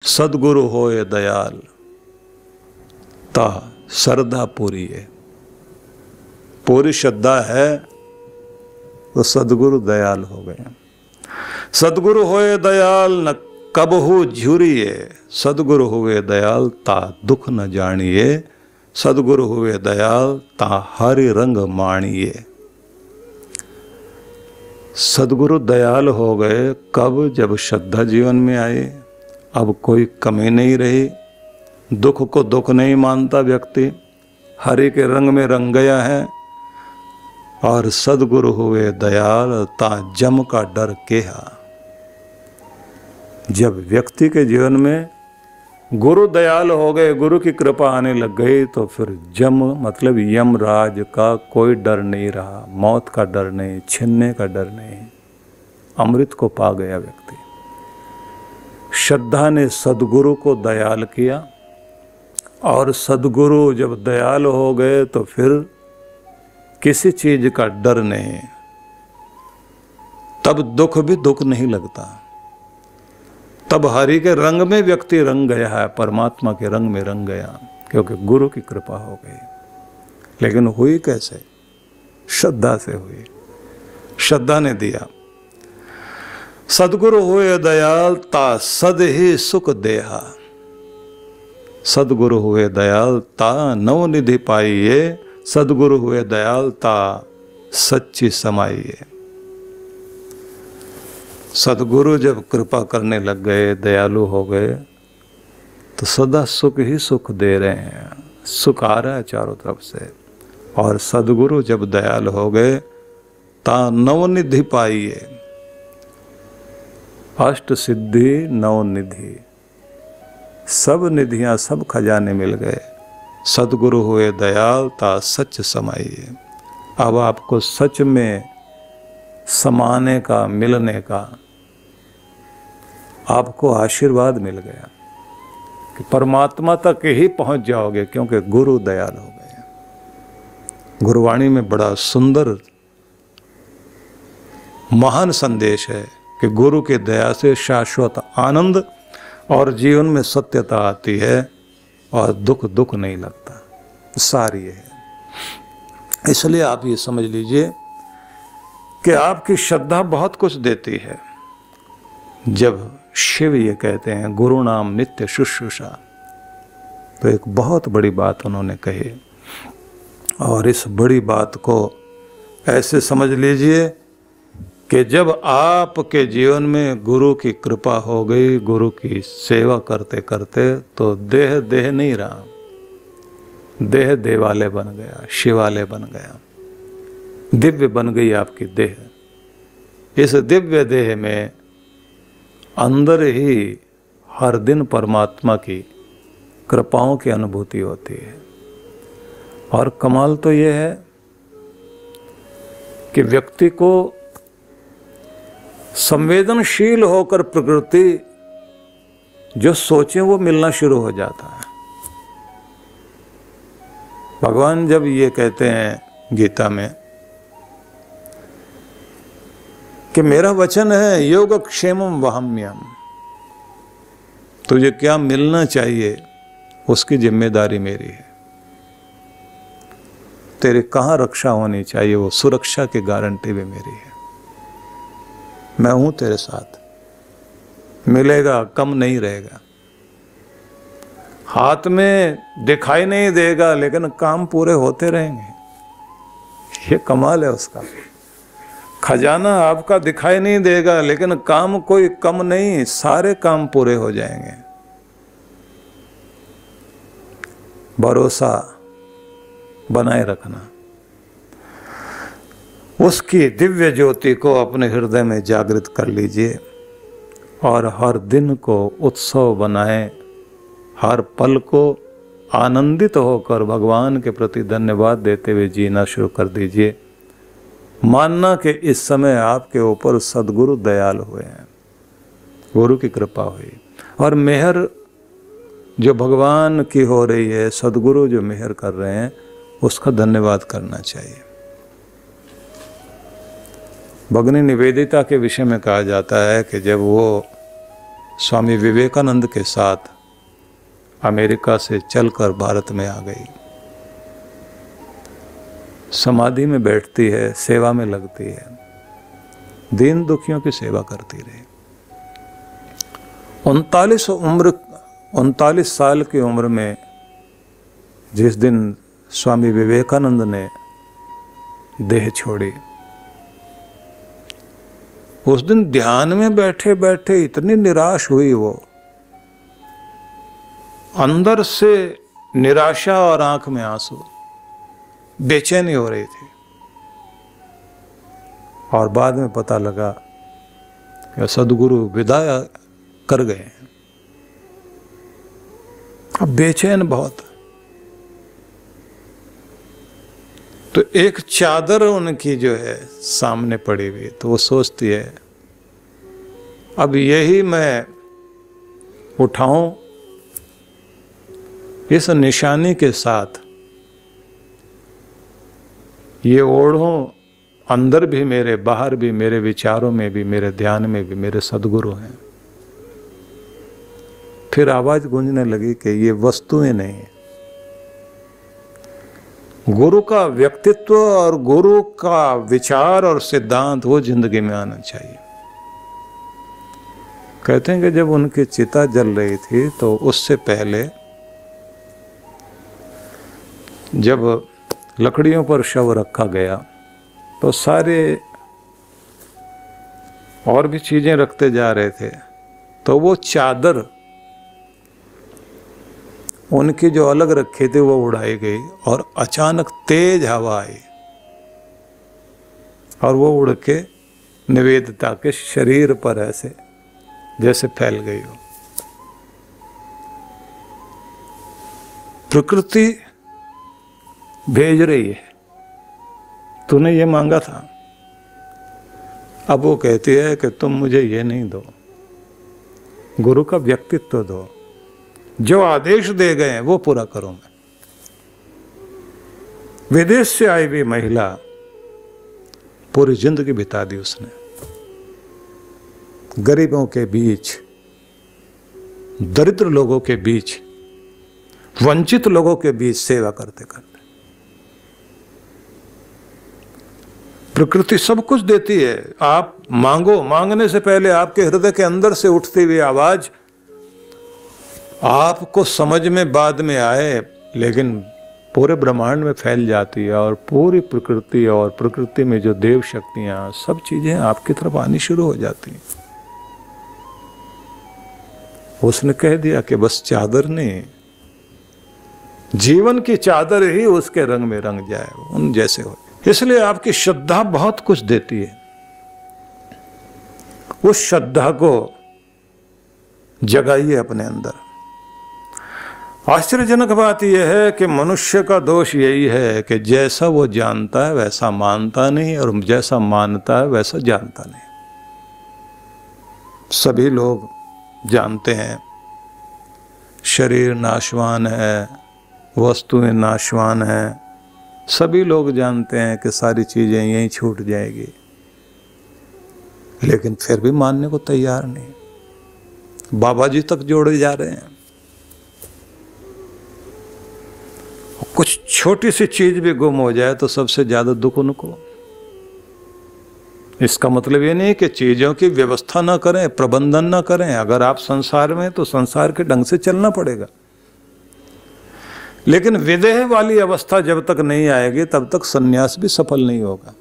सदगुरु होए दयाल ता श्रद्धा पूरी है। पूरी श्रद्धा है तो सदगुरु दयाल हो गए। सदगुरु होए दयाल न कबहू झुरिए, सदगुरु हुए दयाल ता दुख न जानिए, सदगुरु हुए दयाल ता हरि रंग माणिए। सदगुरु दयाल हो गए कब? जब श्रद्धा जीवन में आए, अब कोई कमी नहीं रही, दुख को दुख नहीं मानता व्यक्ति, हरि के रंग में रंग गया है। और सदगुरु हुए दयाल ता जम का डर केहा। जब व्यक्ति के जीवन में गुरु दयाल हो गए, गुरु की कृपा आने लग गई, तो फिर जम मतलब यमराज का कोई डर नहीं रहा, मौत का डर नहीं, छीनने का डर नहीं, अमृत को पा गया व्यक्ति। श्रद्धा ने सदगुरु को दयाल किया, और सदगुरु जब दयाल हो गए तो फिर किसी चीज का डर नहीं, तब दुख भी दुख नहीं लगता, तब हरि के रंग में व्यक्ति रंग गया है, परमात्मा के रंग में रंग गया, क्योंकि गुरु की कृपा हो गई। लेकिन हुई कैसे? श्रद्धा से हुई, श्रद्धा ने दिया। सदगुरु हुए दयाल ता सद ही सुख देहा, सदगुरु हुए दयाल ता नव निधि पाइए, सदगुरु हुए दयाल ता सच्ची समाइए। सदगुरु जब कृपा करने लग गए, दयालु हो गए, तो सदा सुख ही सुख दे रहे हैं, सुख आ रहा है चारों तरफ से। और सदगुरु जब दयाल हो गए ता नवनिधि पाइए, अष्ट सिद्धि नवनिधि, सब निधियां सब खजाने मिल गए। सदगुरु हुए दयाल ता सच समाइए। अब आपको सच में समाने का, मिलने का आपको आशीर्वाद मिल गया कि परमात्मा तक ही पहुंच जाओगे, क्योंकि गुरु दयाल हो गए। गुरुवाणी में बड़ा सुंदर महान संदेश है कि गुरु की दया से शाश्वत आनंद और जीवन में सत्यता आती है, और दुख दुख नहीं लगता। सारी है। इसलिए आप ये समझ लीजिए कि आपकी श्रद्धा बहुत कुछ देती है। जब शिव ये कहते हैं गुरु नाम नित्य शुश्रूषा, तो एक बहुत बड़ी बात उन्होंने कही, और इस बड़ी बात को ऐसे समझ लीजिए कि जब आपके जीवन में गुरु की कृपा हो गई, गुरु की सेवा करते करते, तो देह देह नहीं रहा, देह देवालय बन गया, शिवालय बन गया, दिव्य बन गई आपकी देह। इस दिव्य देह में अंदर ही हर दिन परमात्मा की कृपाओं की अनुभूति होती है। और कमाल तो यह है कि व्यक्ति को संवेदनशील होकर प्रकृति जो सोचे वो मिलना शुरू हो जाता है। भगवान जब ये कहते हैं गीता में कि मेरा वचन है योगक्षेमम वहम्यम, तुझे क्या मिलना चाहिए उसकी जिम्मेदारी मेरी है, तेरी कहाँ रक्षा होनी चाहिए वो सुरक्षा की गारंटी भी मेरी है। मैं हूं तेरे साथ, मिलेगा कम नहीं रहेगा, हाथ में दिखाई नहीं देगा लेकिन काम पूरे होते रहेंगे। ये कमाल है उसका। खजाना आपका दिखाई नहीं देगा लेकिन काम कोई कम नहीं, सारे काम पूरे हो जाएंगे। भरोसा बनाए रखना, उसकी दिव्य ज्योति को अपने हृदय में जागृत कर लीजिए, और हर दिन को उत्सव बनाएं, हर पल को आनंदित होकर भगवान के प्रति धन्यवाद देते हुए जीना शुरू कर दीजिए। मानना कि इस समय आपके ऊपर सदगुरु दयाल हुए हैं, गुरु की कृपा हुई, और मेहर जो भगवान की हो रही है, सदगुरु जो मेहर कर रहे हैं, उसका धन्यवाद करना चाहिए। भगिनी निवेदिता के विषय में कहा जाता है कि जब वो स्वामी विवेकानंद के साथ अमेरिका से चलकर भारत में आ गई। समाधि में बैठती है, सेवा में लगती है, दीन दुखियों की सेवा करती रही। 39 साल की उम्र में जिस दिन स्वामी विवेकानंद ने देह छोड़ी, उस दिन ध्यान में बैठे बैठे इतनी निराश हुई वो, अंदर से निराशा और आंख में आंसू, बेचैनी हो रही थी। और बाद में पता लगा कि सदगुरु विदा कर गए हैं। अब बेचैन बहुत। तो एक चादर उनकी जो है सामने पड़ी हुई, तो वो सोचती है अब यही मैं उठाऊं, इस निशानी के साथ ये ओढ़ूं, अंदर भी मेरे, बाहर भी मेरे, विचारों में भी, मेरे ध्यान में भी मेरे सदगुरु हैं। फिर आवाज गूंजने लगी कि ये वस्तुएं नहीं है, गुरु का व्यक्तित्व और गुरु का विचार और सिद्धांत वो जिंदगी में आना चाहिए। कहते हैं कि जब उनकी चिता जल रही थी तो उससे पहले जब लकड़ियों पर शव रखा गया तो सारे और भी चीजें रखते जा रहे थे, तो वो चादर उनकी जो अलग रखी थी वो उड़ाई गई और अचानक तेज हवा आई और वो उड़ के निवेदिता के शरीर पर ऐसे जैसे फैल गई हो। प्रकृति भेज रही है, तूने ये मांगा था। अब वो कहती है कि तुम मुझे ये नहीं दो, गुरु का व्यक्तित्व दो, जो आदेश दे गए हैं वो पूरा करो। मैं विदेश से आई हुई महिला पूरी जिंदगी बिता दी उसने गरीबों के बीच, दरिद्र लोगों के बीच, वंचित लोगों के बीच सेवा करते करते। प्रकृति सब कुछ देती है, आप मांगो, मांगने से पहले आपके हृदय के अंदर से उठती हुई आवाज आपको समझ में बाद में आए, लेकिन पूरे ब्रह्मांड में फैल जाती है और पूरी प्रकृति और प्रकृति में जो देव शक्तियां, सब चीजें आपकी तरफ आनी शुरू हो जाती हैं। उसने कह दिया कि बस चादर नहीं, जीवन की चादर ही उसके रंग में रंग जाए, उन जैसे हो। इसलिए आपकी श्रद्धा बहुत कुछ देती है। उस श्रद्धा को जगाइए अपने अंदर। आश्चर्यजनक बात यह है कि मनुष्य का दोष यही है कि जैसा वो जानता है वैसा मानता नहीं, और जैसा मानता है वैसा जानता नहीं। सभी लोग जानते हैं शरीर नाशवान है, वस्तुएं नाशवान हैं, सभी लोग जानते हैं कि सारी चीजें यहीं छूट जाएगी, लेकिन फिर भी मानने को तैयार नहीं। बाबा जी तक जोड़े जा रहे हैं। कुछ छोटी सी चीज भी गुम हो जाए तो सबसे ज्यादा दुख उनको। इसका मतलब ये नहीं कि चीजों की व्यवस्था ना करें, प्रबंधन ना करें। अगर आप संसार में तो संसार के ढंग से चलना पड़ेगा, लेकिन विदेह वाली अवस्था जब तक नहीं आएगी तब तक सन्यास भी सफल नहीं होगा।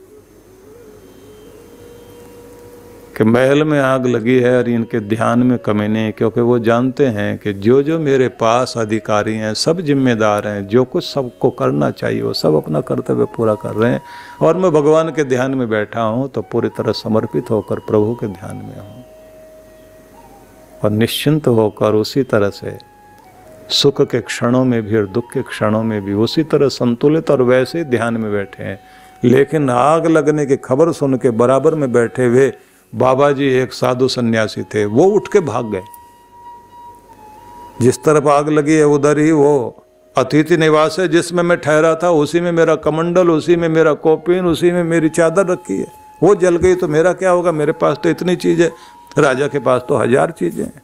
कि महल में आग लगी है और इनके ध्यान में कमी नहीं, क्योंकि वो जानते हैं कि जो जो मेरे पास अधिकारी हैं सब जिम्मेदार हैं, जो कुछ सबको करना चाहिए वो सब अपना कर्तव्य पूरा कर रहे हैं, और मैं भगवान के ध्यान में बैठा हूँ तो पूरी तरह समर्पित होकर प्रभु के ध्यान में हूँ और निश्चिंत होकर उसी तरह से सुख के क्षणों में भी और दुख के क्षणों में भी उसी तरह संतुलित और वैसे ध्यान में बैठे हैं। लेकिन आग लगने की खबर सुन के बराबर में बैठे हुए बाबा जी एक साधु सन्यासी थे, वो उठ के भाग गए। जिस तरफ आग लगी है उधर ही वो अतिथि निवास है जिसमें मैं ठहरा था, उसी में मेरा कमंडल, उसी में मेरा कौपीन, उसी में मेरी चादर रखी है। वो जल गई तो मेरा क्या होगा? मेरे पास तो इतनी चीज़ है, राजा के पास तो 1000 चीज़ें हैं।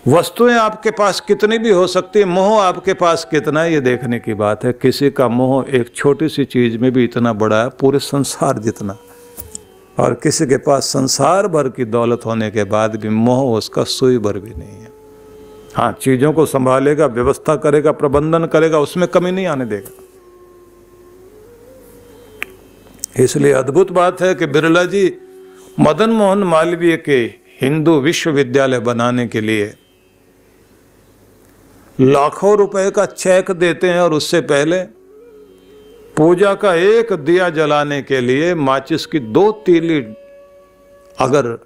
वस्तुएं आपके पास कितनी भी हो सकती है, मोह आपके पास कितना है ये देखने की बात है। किसी का मोह एक छोटी सी चीज में भी इतना बड़ा है, पूरे संसार जितना, और किसी के पास संसार भर की दौलत होने के बाद भी मोह उसका सुई भर भी नहीं है। हाँ, चीजों को संभालेगा, व्यवस्था करेगा, प्रबंधन करेगा, उसमें कमी नहीं आने देगा। इसलिए अद्भुत बात है कि बिरला जी मदन मोहन मालवीय के हिंदू विश्वविद्यालय बनाने के लिए लाखों रुपए का चेक देते हैं, और उससे पहले पूजा का एक दिया जलाने के लिए माचिस की 2 तीली अगर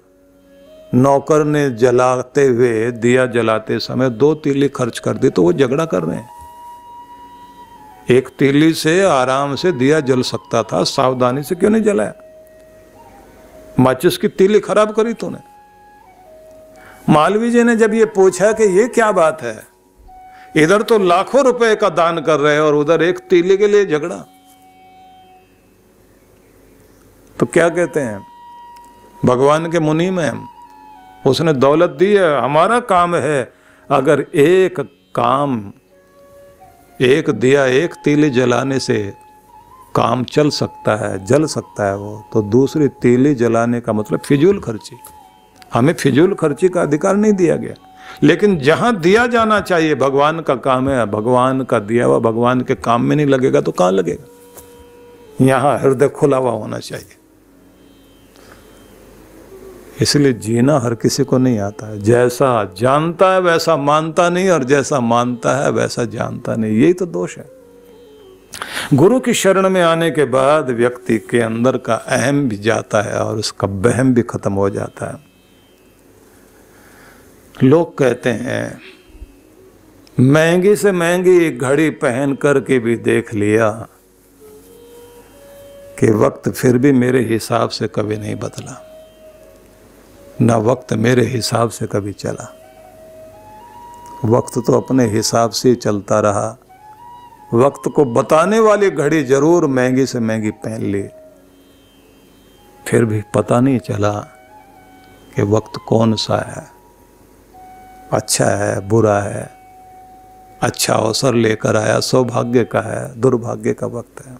नौकर ने जलाते हुए दिया जलाते समय 2 तीली खर्च कर दी तो वो झगड़ा कर रहे हैं। 1 तीली से आराम से दिया जल सकता था, सावधानी से क्यों नहीं जलाया? माचिस की तीली खराब करी तूने। मालवीय जी ने जब ये पूछा कि ये क्या बात है, इधर तो लाखों रुपए का दान कर रहे हैं और उधर 1 तीली के लिए झगड़ा, तो क्या कहते हैं? भगवान के मुनि में हम, उसने दौलत दी है, हमारा काम है अगर एक काम, एक दिया 1 तीली जलाने से काम चल सकता है, जल सकता है वो, तो दूसरी तीली जलाने का मतलब फिजूल खर्ची। हमें फिजूल खर्ची का अधिकार नहीं दिया गया, लेकिन जहां दिया जाना चाहिए, भगवान का काम है, भगवान का दिया हुआ भगवान के काम में नहीं लगेगा तो कहां लगेगा? यहां हृदय खुला हुआ होना चाहिए। इसलिए जीना हर किसी को नहीं आता है। जैसा जानता है वैसा मानता नहीं, और जैसा मानता है वैसा जानता नहीं, यही तो दोष है। गुरु की शरण में आने के बाद व्यक्ति के अंदर का अहम भी जाता है और उसका वहम भी खत्म हो जाता है। लोग कहते हैं महंगी से महंगी घड़ी पहन करके भी देख लिया कि वक्त फिर भी मेरे हिसाब से कभी नहीं बदला, ना वक्त मेरे हिसाब से कभी चला। वक्त तो अपने हिसाब से ही चलता रहा। वक्त को बताने वाली घड़ी जरूर महंगी से महंगी पहन ली, फिर भी पता नहीं चला कि वक्त कौन सा है, अच्छा है बुरा है, अच्छा अवसर लेकर आया, सौभाग्य का है, दुर्भाग्य का वक्त है।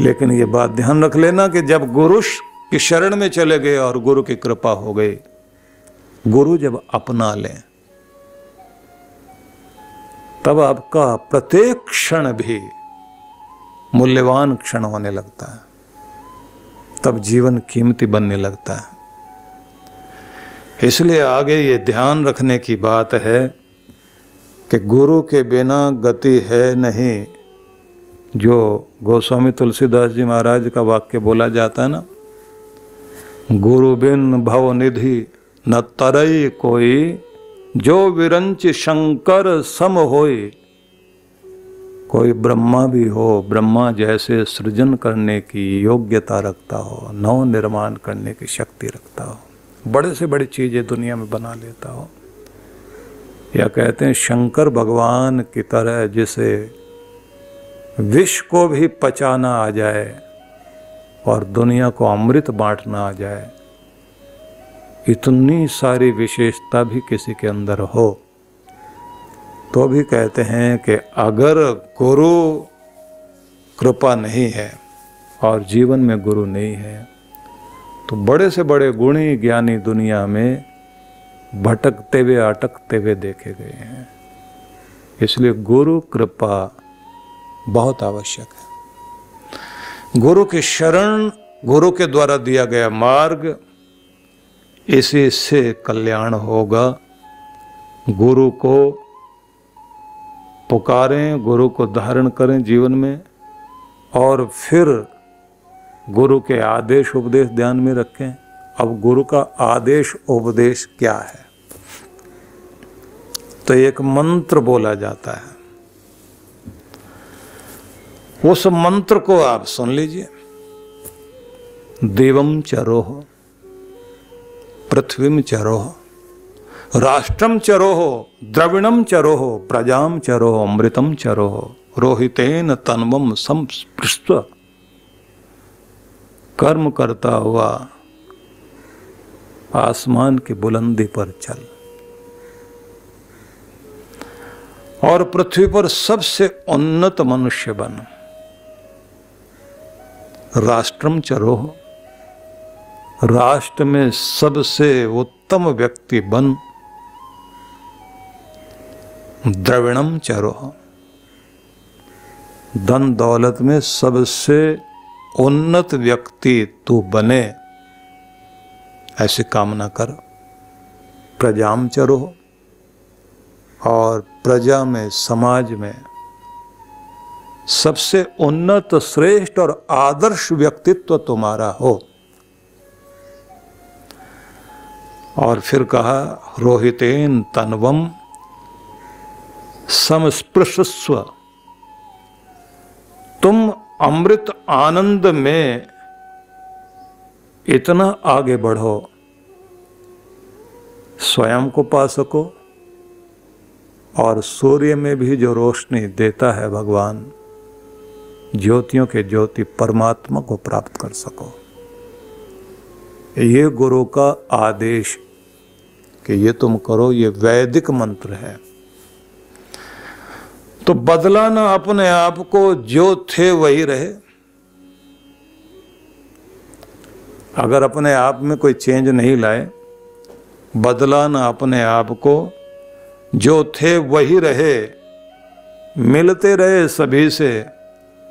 लेकिन ये बात ध्यान रख लेना कि जब गुरु की शरण में चले गए और गुरु की कृपा हो गई, गुरु जब अपना लें तब आपका प्रत्येक क्षण भी मूल्यवान क्षण होने लगता है, तब जीवन कीमती बनने लगता है। इसलिए आगे ये ध्यान रखने की बात है कि गुरु के बिना गति है नहीं। जो गोस्वामी तुलसीदास जी महाराज का वाक्य बोला जाता है ना, गुरु बिन भव निधि न तरई कोई, जो विरंच शंकर सम होय। कोई ब्रह्मा भी हो, ब्रह्मा जैसे सृजन करने की योग्यता रखता हो, नव निर्माण करने की शक्ति रखता हो, बड़े से बड़ी चीजें दुनिया में बना लेता हो, या कहते हैं शंकर भगवान की तरह जिसे विष को भी पचाना आ जाए और दुनिया को अमृत बांटना आ जाए, इतनी सारी विशेषता भी किसी के अंदर हो, तो भी कहते हैं कि अगर गुरु कृपा नहीं है और जीवन में गुरु नहीं है तो बड़े से बड़े गुणी ज्ञानी दुनिया में भटकते हुए अटकते हुए देखे गए हैं। इसलिए गुरु कृपा बहुत आवश्यक है। गुरु की शरण, गुरु के द्वारा दिया गया मार्ग, इसी से कल्याण होगा। गुरु को पुकारें, गुरु को धारण करें जीवन में, और फिर गुरु के आदेश उपदेश ध्यान में रखें। अब गुरु का आदेश उपदेश क्या है? तो एक मंत्र बोला जाता है, उस मंत्र को आप सुन लीजिए। देवम चरोह, पृथ्वीम चरोह, राष्ट्रम चरोह, द्रविणम चरोह, प्रजाम चरोह, अमृतम चरोह, रोहितेन तन्वम संस्पृष्ट। कर्म करता हुआ आसमान की बुलंदी पर चल, और पृथ्वी पर सबसे उन्नत मनुष्य बन। राष्ट्रम चरोह, राष्ट्र में सबसे उत्तम व्यक्ति बन। द्रविणम चरोह, धन दौलत में सबसे उन्नत व्यक्ति तू बने, ऐसी कामना कर। प्रजाम चरोह, और प्रजा में, समाज में सबसे उन्नत, श्रेष्ठ और आदर्श व्यक्तित्व तुम्हारा हो। और फिर कहा रोहितेन तन्वम समस्पृशस्व, तुम अमृत आनंद में इतना आगे बढ़ो, स्वयं को पा सको और सूर्य में भी जो रोशनी देता है भगवान, ज्योतियों के ज्योति परमात्मा को प्राप्त कर सको। ये गुरु का आदेश कि ये तुम करो, ये वैदिक मंत्र है। तो बदला ना अपने आप को, जो थे वही रहे। अगर अपने आप में कोई चेंज नहीं लाए, बदला ना अपने आप को, जो थे वही रहे। मिलते रहे सभी से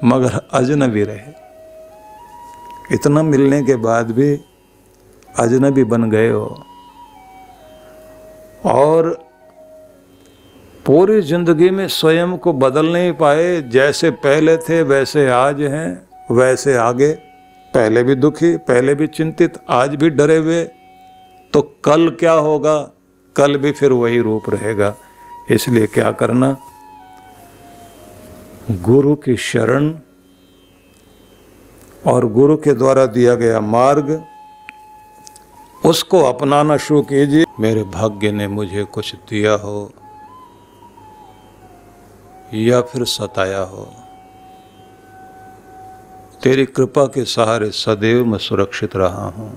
मगर अजनबी रहे। इतना मिलने के बाद भी अजनबी बन गए हो और पूरी जिंदगी में स्वयं को बदल नहीं पाए। जैसे पहले थे वैसे आज हैं, वैसे आगे। पहले भी दुखी, पहले भी चिंतित, आज भी डरे हुए, तो कल क्या होगा? कल भी फिर वही रूप रहेगा। इसलिए क्या करना? गुरु की शरण और गुरु के द्वारा दिया गया मार्ग, उसको अपनाना शुरू कीजिए। मेरे भाग्य ने मुझे कुछ दिया हो या फिर सताया हो, तेरी कृपा के सहारे सदैव मैं सुरक्षित रहा हूं।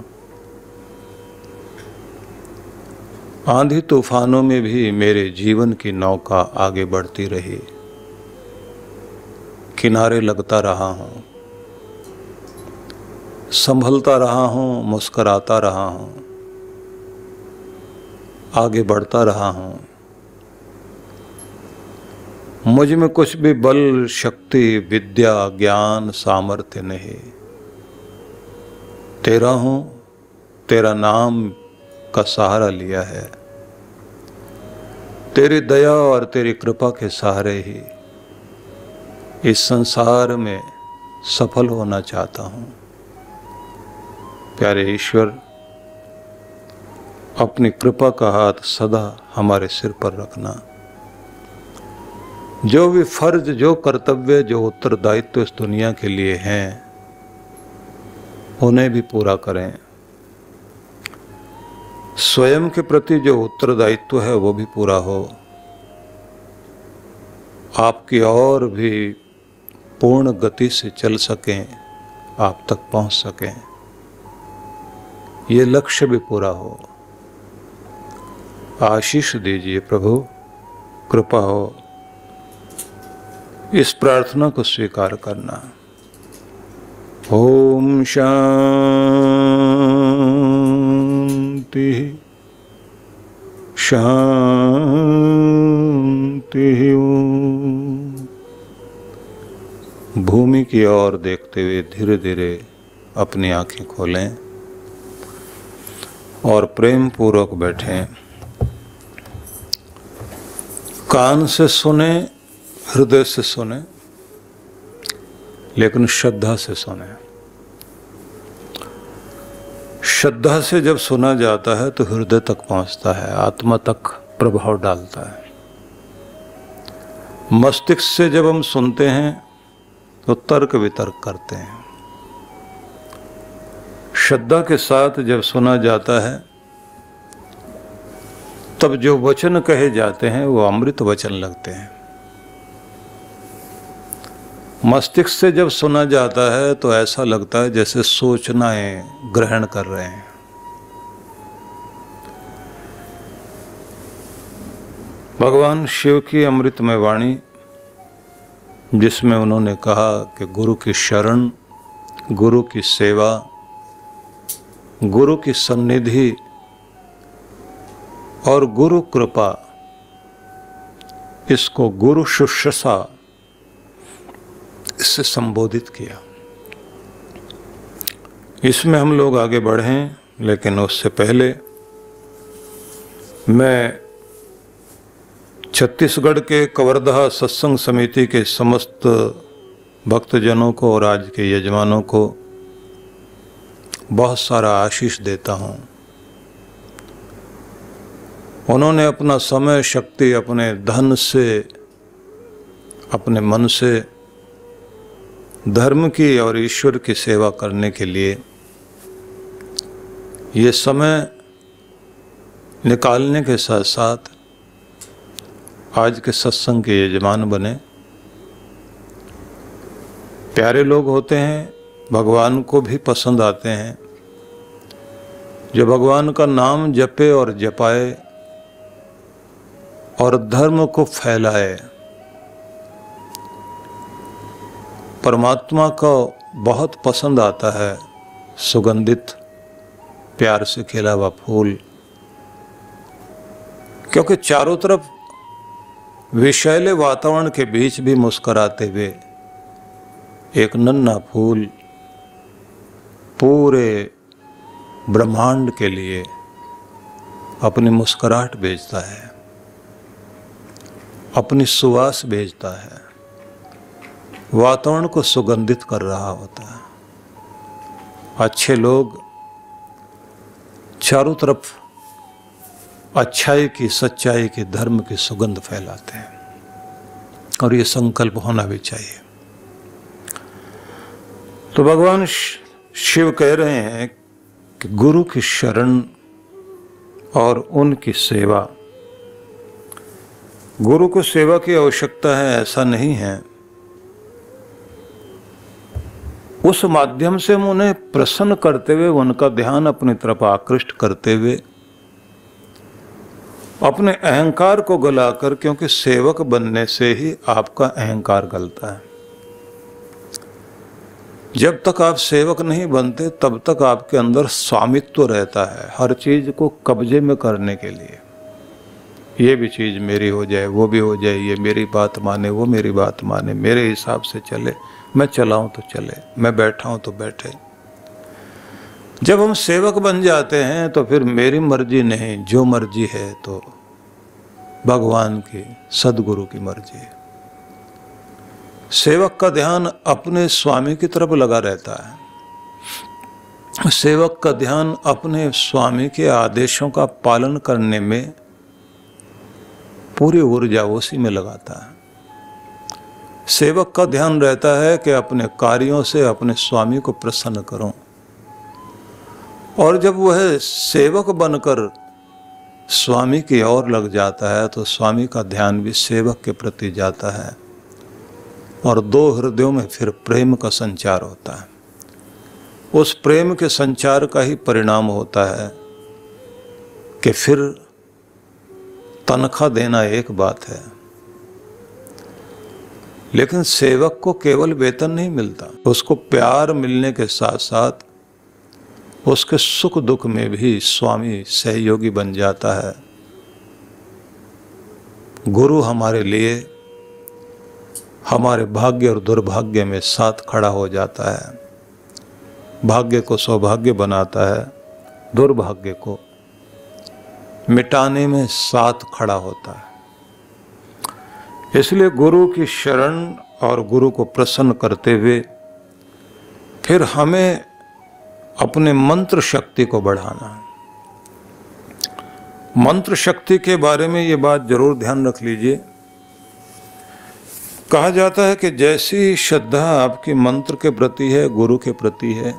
आंधी तूफानों में भी मेरे जीवन की नौका आगे बढ़ती रही, किनारे लगता रहा हूं, संभलता रहा हूं, मुस्कुराता रहा हूं, आगे बढ़ता रहा हूं। मुझ में कुछ भी बल, शक्ति, विद्या, ज्ञान, सामर्थ्य नहीं। तेरा हूं, तेरा नाम का सहारा लिया है। तेरी दया और तेरी कृपा के सहारे ही इस संसार में सफल होना चाहता हूं। प्यारे ईश्वर, अपनी कृपा का हाथ सदा हमारे सिर पर रखना। जो भी फर्ज, जो कर्तव्य, जो उत्तरदायित्व इस दुनिया के लिए हैं, उन्हें भी पूरा करें। स्वयं के प्रति जो उत्तरदायित्व है वो भी पूरा हो। आपकी और भी पूर्ण गति से चल सकें, आप तक पहुंच सकें, ये लक्ष्य भी पूरा हो। आशीष दीजिए प्रभु, कृपा हो। इस प्रार्थना को स्वीकार करना। ओम शांति शांति। भूमि की ओर देखते हुए धीरे धीरे अपनी आंखें खोलें और प्रेम पूर्वक बैठें। कान से सुने, हृदय से सुने, लेकिन श्रद्धा से सुने। श्रद्धा से जब सुना जाता है तो हृदय तक पहुंचता है, आत्मा तक प्रभाव डालता है। मस्तिष्क से जब हम सुनते हैं तो तर्क वितर्क करते हैं। श्रद्धा के साथ जब सुना जाता है तब जो वचन कहे जाते हैं वो अमृत वचन लगते हैं। मस्तिष्क से जब सुना जाता है तो ऐसा लगता है जैसे सूचनाएं ग्रहण कर रहे हैं। भगवान शिव की अमृतमय वाणी, जिसमें उन्होंने कहा कि गुरु की शरण, गुरु की सेवा, गुरु की सन्निधि और गुरु कृपा, इसको गुरु शुश्रूषा इससे संबोधित किया। इसमें हम लोग आगे बढ़ें, लेकिन उससे पहले मैं छत्तीसगढ़ के कवर्धा सत्संग समिति के समस्त भक्तजनों को और आज के यजमानों को बहुत सारा आशीष देता हूँ। उन्होंने अपना समय, शक्ति, अपने धन से, अपने मन से धर्म की और ईश्वर की सेवा करने के लिए ये समय निकालने के साथ साथ आज के सत्संग के यजमान बने। प्यारे लोग होते हैं, भगवान को भी पसंद आते हैं, जो भगवान का नाम जपे और जपाए और धर्म को फैलाए। परमात्मा को बहुत पसंद आता है सुगंधित प्यार से खिला हुआ फूल, क्योंकि चारों तरफ विषैले वातावरण के बीच भी मुस्कुराते हुए एक नन्हा फूल पूरे ब्रह्मांड के लिए अपनी मुस्कुराहट भेजता है, अपनी सुवास भेजता है, वातावरण को सुगंधित कर रहा होता है। अच्छे लोग चारों तरफ अच्छाई की, सच्चाई की, धर्म की सुगंध फैलाते हैं और ये संकल्प होना भी चाहिए। तो भगवान शिव कह रहे हैं कि गुरु की शरण और उनकी सेवा। गुरु को सेवा की आवश्यकता है ऐसा नहीं है, उस माध्यम से हम उन्हें प्रसन्न करते हुए, उनका ध्यान अपनी तरफ आकृष्ट करते हुए अपने अहंकार को गलाकर, क्योंकि सेवक बनने से ही आपका अहंकार गलता है। जब तक आप सेवक नहीं बनते तब तक आपके अंदर स्वामित्व रहता है, हर चीज को कब्जे में करने के लिए। ये भी चीज मेरी हो जाए, वो भी हो जाए, ये मेरी बात माने, वो मेरी बात माने, मेरे हिसाब से चले, मैं चलाऊं तो चले, मैं बैठा हूं तो बैठे। जब हम सेवक बन जाते हैं तो फिर मेरी मर्जी नहीं, जो मर्जी है तो भगवान की, सदगुरु की मर्जी है। सेवक का ध्यान अपने स्वामी की तरफ लगा रहता है। सेवक का ध्यान अपने स्वामी के आदेशों का पालन करने में पूरी ऊर्जा उसी में लगाता है। सेवक का ध्यान रहता है कि अपने कार्यों से अपने स्वामी को प्रसन्न करूं, और जब वह सेवक बनकर स्वामी की ओर लग जाता है तो स्वामी का ध्यान भी सेवक के प्रति जाता है और दो हृदयों में फिर प्रेम का संचार होता है। उस प्रेम के संचार का ही परिणाम होता है कि फिर तनख्वाह देना एक बात है, लेकिन सेवक को केवल वेतन नहीं मिलता, उसको प्यार मिलने के साथ साथ उसके सुख दुख में भी स्वामी सहयोगी बन जाता है। गुरु हमारे लिए हमारे भाग्य और दुर्भाग्य में साथ खड़ा हो जाता है, भाग्य को सौभाग्य बनाता है, दुर्भाग्य को मिटाने में साथ खड़ा होता है। इसलिए गुरु की शरण और गुरु को प्रसन्न करते हुए फिर हमें अपने मंत्र शक्ति को बढ़ाना है। मंत्र शक्ति के बारे में ये बात जरूर ध्यान रख लीजिए। कहा जाता है कि जैसी श्रद्धा आपकी मंत्र के प्रति है, गुरु के प्रति है,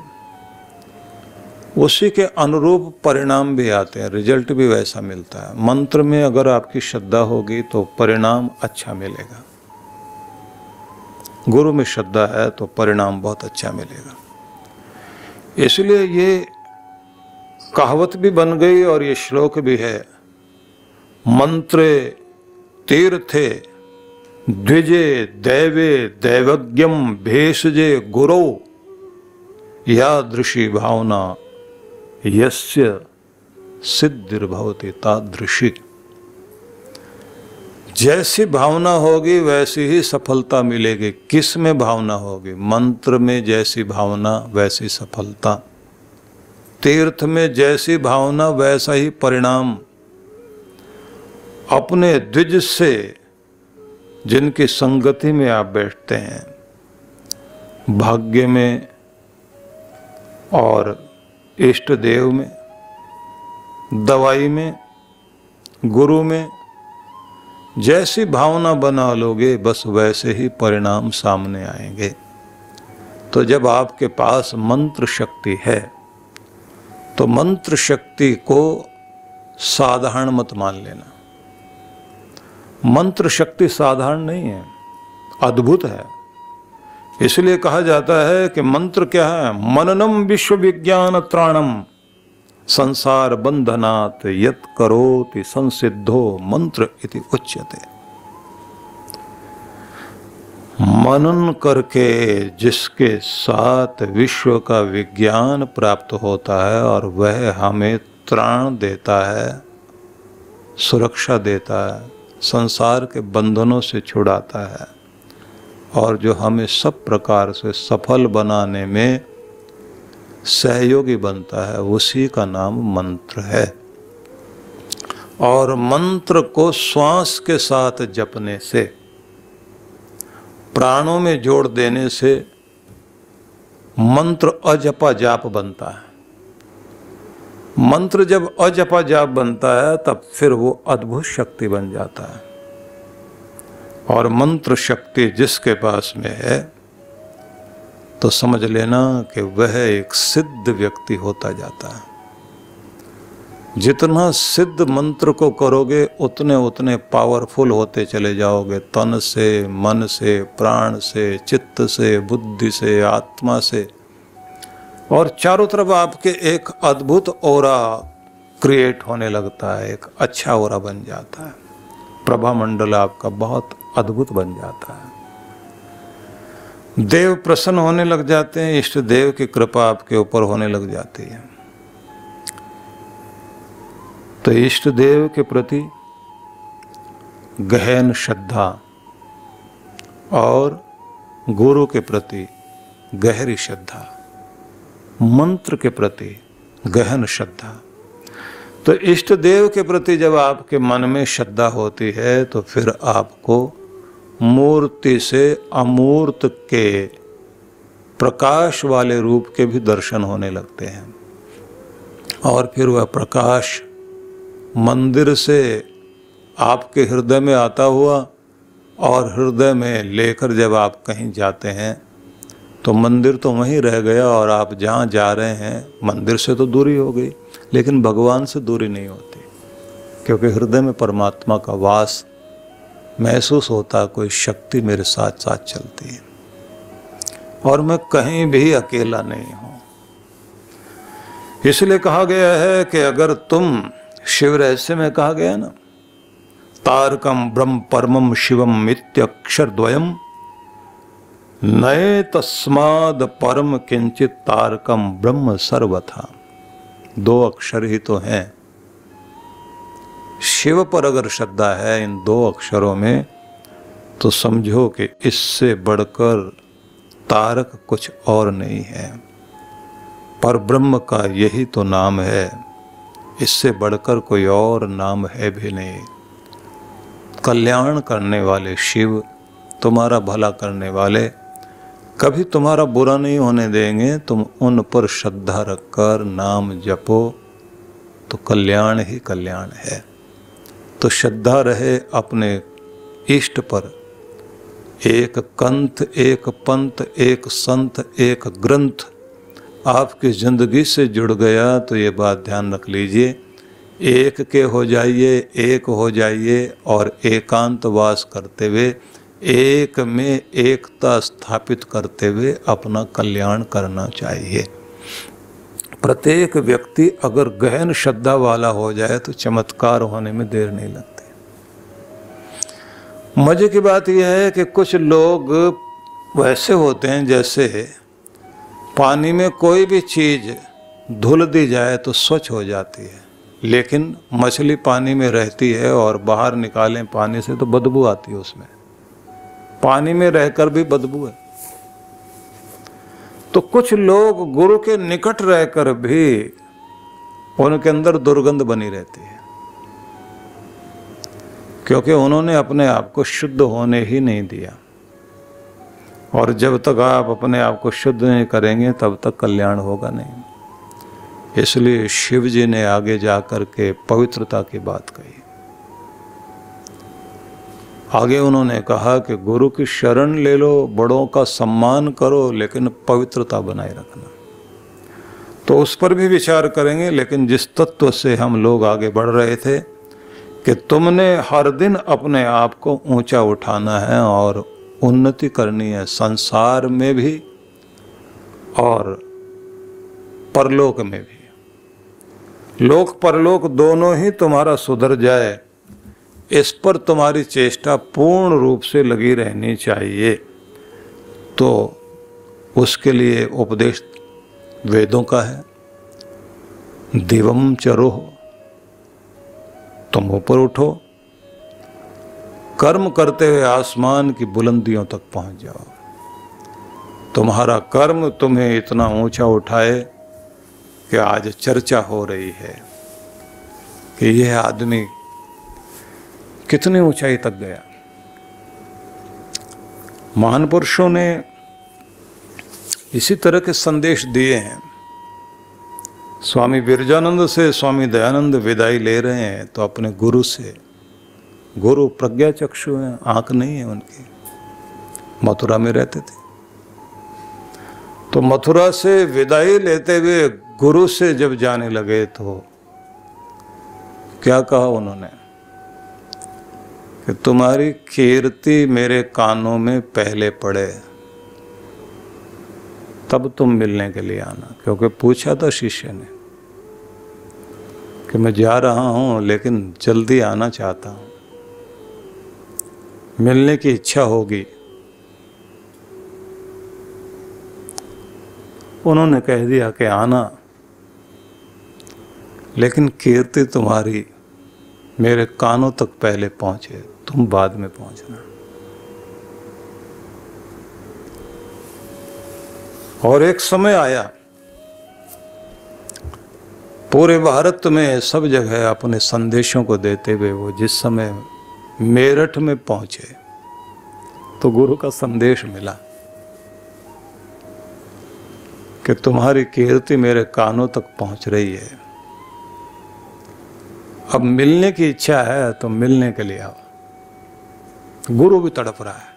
उसी के अनुरूप परिणाम भी आते हैं, रिजल्ट भी वैसा मिलता है। मंत्र में अगर आपकी श्रद्धा होगी तो परिणाम अच्छा मिलेगा, गुरु में श्रद्धा है तो परिणाम बहुत अच्छा मिलेगा। इसलिए ये कहावत भी बन गई और ये श्लोक भी है, मंत्रे तीर्थे द्विजे दैवे दैवज्ञम भेषजे गुरो यादृशी भावना यस्य सिद्धिर्भवति तादृशी। जैसी भावना होगी वैसी ही सफलता मिलेगी। किस में भावना होगी? मंत्र में जैसी भावना वैसी सफलता, तीर्थ में जैसी भावना वैसा ही परिणाम। अपने द्विज से जिनकी संगति में आप बैठते हैं, भाग्य में और इष्ट देव में, दवाई में, गुरु में, जैसी भावना बना लोगे बस वैसे ही परिणाम सामने आएंगे। तो जब आपके पास मंत्र शक्ति है तो मंत्र शक्ति को साधारण मत मान लेना। मंत्र शक्ति साधारण नहीं है, अद्भुत है। इसलिए कहा जाता है कि मंत्र क्या है? मननम विश्व विज्ञान त्राणम संसार बंधनात् यत् करोति संसिद्धो मंत्र इति उच्यते। मनन करके जिसके साथ विश्व का विज्ञान प्राप्त होता है और वह हमें त्राण देता है, सुरक्षा देता है, संसार के बंधनों से छुड़ाता है और जो हमें सब प्रकार से सफल बनाने में सहयोगी बनता है, उसी का नाम मंत्र है। और मंत्र को श्वास के साथ जपने से, प्राणों में जोड़ देने से मंत्र अजपा जाप बनता है। मंत्र जब अजपा जाप बनता है तब फिर वो अद्भुत शक्ति बन जाता है। और मंत्र शक्ति जिसके पास में है तो समझ लेना कि वह एक सिद्ध व्यक्ति होता जाता है। जितना सिद्ध मंत्र को करोगे उतने उतने पावरफुल होते चले जाओगे, तन से, मन से, प्राण से, चित्त से, बुद्धि से, आत्मा से। और चारों तरफ आपके एक अद्भुत ऑरा क्रिएट होने लगता है, एक अच्छा ऑरा बन जाता है। प्रभा मंडल आपका बहुत अद्भुत बन जाता है। देव प्रसन्न होने लग जाते हैं, इष्ट देव की कृपा आपके ऊपर होने लग जाती है। तो इष्ट देव के प्रति गहन श्रद्धा और गुरु के प्रति गहरी श्रद्धा, मंत्र के प्रति गहन श्रद्धा। तो इष्ट देव के प्रति जब आपके मन में श्रद्धा होती है तो फिर आपको मूर्ति से अमूर्त के प्रकाश वाले रूप के भी दर्शन होने लगते हैं। और फिर वह प्रकाश मंदिर से आपके हृदय में आता हुआ और हृदय में लेकर जब आप कहीं जाते हैं तो मंदिर तो वहीं रह गया और आप जहाँ जा रहे हैं मंदिर से तो दूरी हो गई, लेकिन भगवान से दूरी नहीं होती, क्योंकि हृदय में परमात्मा का वास महसूस होता, कोई शक्ति मेरे साथ साथ चलती है और मैं कहीं भी अकेला नहीं हूं। इसलिए कहा गया है कि अगर तुम शिव रहस्य में कहा गया ना, तारकम ब्रह्म परमम शिवम इत्यक्षर द्वयम नए तस्माद परम किंचित तारकम ब्रह्म सर्वथा। दो अक्षर ही तो हैं। शिव पर अगर श्रद्धा है इन दो अक्षरों में तो समझो कि इससे बढ़कर तारक कुछ और नहीं है। पर ब्रह्म का यही तो नाम है, इससे बढ़कर कोई और नाम है भी नहीं। कल्याण करने वाले शिव, तुम्हारा भला करने वाले, कभी तुम्हारा बुरा नहीं होने देंगे। तुम उन पर श्रद्धा रखकर नाम जपो तो कल्याण ही कल्याण है। तो श्रद्धा रहे अपने इष्ट पर। एक कंथ, एक पंथ, एक संत, एक ग्रंथ आपकी जिंदगी से जुड़ गया तो ये बात ध्यान रख लीजिए, एक के हो जाइए, एक हो जाइए और एकांतवास करते हुए एक में एकता स्थापित करते हुए अपना कल्याण करना चाहिए। प्रत्येक व्यक्ति अगर गहन श्रद्धा वाला हो जाए तो चमत्कार होने में देर नहीं लगती। मजे की बात यह है कि कुछ लोग वैसे होते हैं जैसे पानी में कोई भी चीज धुल दी जाए तो स्वच्छ हो जाती है, लेकिन मछली पानी में रहती है और बाहर निकालें पानी से तो बदबू आती है, उसमें पानी में रहकर भी बदबू है। तो कुछ लोग गुरु के निकट रहकर भी उनके अंदर दुर्गंध बनी रहती है, क्योंकि उन्होंने अपने आप को शुद्ध होने ही नहीं दिया। और जब तक आप अपने आप को शुद्ध नहीं करेंगे तब तक कल्याण होगा नहीं। इसलिए शिव जी ने आगे जाकर के पवित्रता की बात कही। आगे उन्होंने कहा कि गुरु की शरण ले लो, बड़ों का सम्मान करो, लेकिन पवित्रता बनाए रखना। तो उस पर भी विचार करेंगे। लेकिन जिस तत्व से हम लोग आगे बढ़ रहे थे कि तुमने हर दिन अपने आप को ऊंचा उठाना है और उन्नति करनी है, संसार में भी और परलोक में भी। लोक परलोक दोनों ही तुम्हारा सुधर जाए, इस पर तुम्हारी चेष्टा पूर्ण रूप से लगी रहनी चाहिए। तो उसके लिए उपदेश वेदों का है, दिवम चरो, तुम ऊपर उठो, कर्म करते हुए आसमान की बुलंदियों तक पहुंच जाओ। तुम्हारा कर्म तुम्हें इतना ऊंचा उठाए कि आज चर्चा हो रही है कि यह आदमी कितनी ऊंचाई तक गया। महान पुरुषों ने इसी तरह के संदेश दिए हैं। स्वामी विरजानंद से स्वामी दयानंद विदाई ले रहे हैं तो अपने गुरु से, गुरु प्रज्ञा चक्षु हैं, आंख नहीं है उनकी, मथुरा में रहते थे। तो मथुरा से विदाई लेते हुए गुरु से जब जाने लगे तो क्या कहा उन्होंने कि तुम्हारी कीर्ति मेरे कानों में पहले पड़े तब तुम मिलने के लिए आना। क्योंकि पूछा था शिष्य ने कि मैं जा रहा हूं लेकिन जल्दी आना चाहता हूं, मिलने की इच्छा होगी। उन्होंने कह दिया कि आना, लेकिन कीर्ति तुम्हारी मेरे कानों तक पहले पहुंचे, तुम बाद में पहुंचना। और एक समय आया, पूरे भारत में सब जगह अपने संदेशों को देते हुए वो जिस समय मेरठ में पहुंचे तो गुरु का संदेश मिला कि तुम्हारी कीर्ति मेरे कानों तक पहुंच रही है, अब मिलने की इच्छा है तो मिलने के लिए आओ। गुरु भी तड़प रहा है।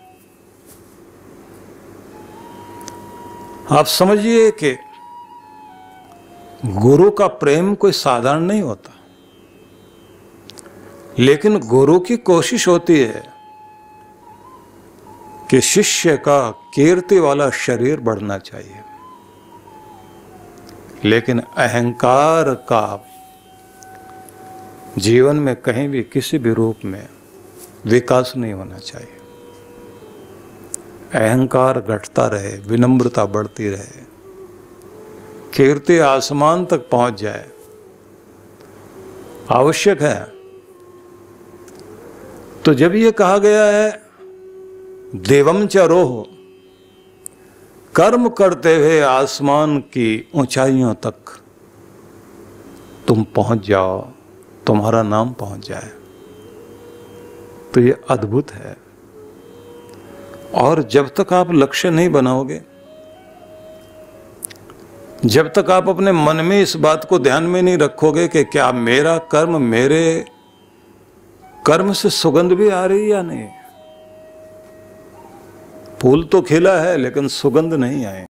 आप समझिए कि गुरु का प्रेम कोई साधारण नहीं होता, लेकिन गुरु की कोशिश होती है कि शिष्य का कीर्ति वाला शरीर बढ़ना चाहिए, लेकिन अहंकार का जीवन में कहीं भी किसी भी रूप में विकास नहीं होना चाहिए। अहंकार घटता रहे, विनम्रता बढ़ती रहे, कीर्ति आसमान तक पहुंच जाए, आवश्यक है। तो जब ये कहा गया है देवम च रोह, कर्म करते हुए आसमान की ऊंचाइयों तक तुम पहुंच जाओ, तुम्हारा नाम पहुंच जाए, तो ये अद्भुत है। और जब तक आप लक्ष्य नहीं बनाओगे, जब तक आप अपने मन में इस बात को ध्यान में नहीं रखोगे कि क्या मेरा कर्म, मेरे कर्म से सुगंध भी आ रही या नहीं। फूल तो खिला है लेकिन सुगंध नहीं आए।